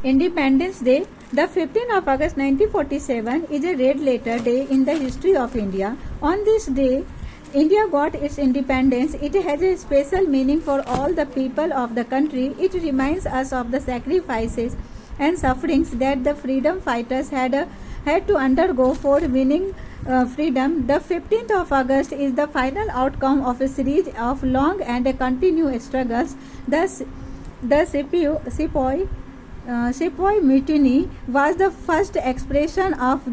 Independence Day. The 15th of August 1947 is a red letter day in the history of India. On this day, India got its independence. It has a special meaning for all the people of the country. It reminds us of the sacrifices and sufferings that the freedom fighters had to undergo for winning freedom. The 15th of August is the final outcome of a series of long and continuous struggles. The Sepoy Mutiny was the first expression of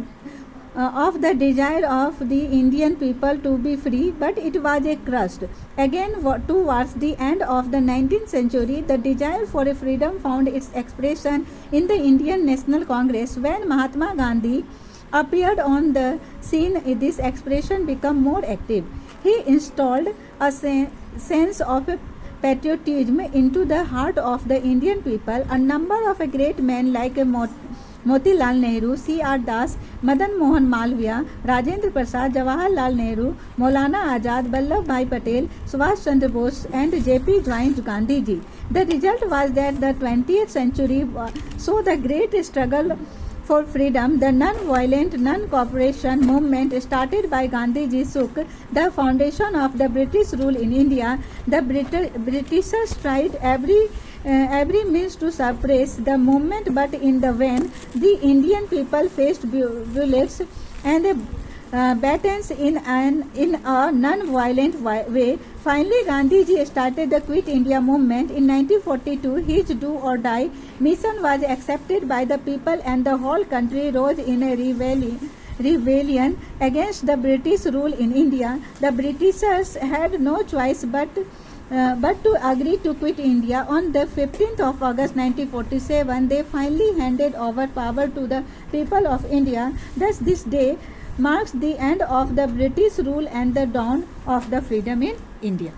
the desire of the Indian people to be free, but it was a crushed. Again, towards the end of the 19th century, the desire for a freedom found its expression in the Indian National Congress. When Mahatma Gandhi appeared on the scene, this expression became more active. He installed a sense of patriotism into the heart of the Indian people. A number of great men like Motilal Nehru, C.R. Das, Madan Mohan Malviya, Rajendra Prasad, Jawaharlal Nehru, Maulana Azad, Vallabh Bhai Patel, Subhash Chandra Bose and J.P. joined Gandhiji. The result was that the 20th century saw the great struggle for freedom. The non-violent, non-cooperation movement started by Gandhiji shook the foundation of the British rule in India. The Britishers tried every means to suppress the movement, but in the vain. The Indian people faced bullets and batons in a non-violent way. Finally, Gandhiji started the Quit India movement. In 1942, his do or die mission was accepted by the people and the whole country rose in a rebellion against the British rule in India. The Britishers had no choice but to agree to quit India. On the 15th of August 1947, they finally handed over power to the people of India. Thus, this day marks the end of the British rule and the dawn of the freedom in India.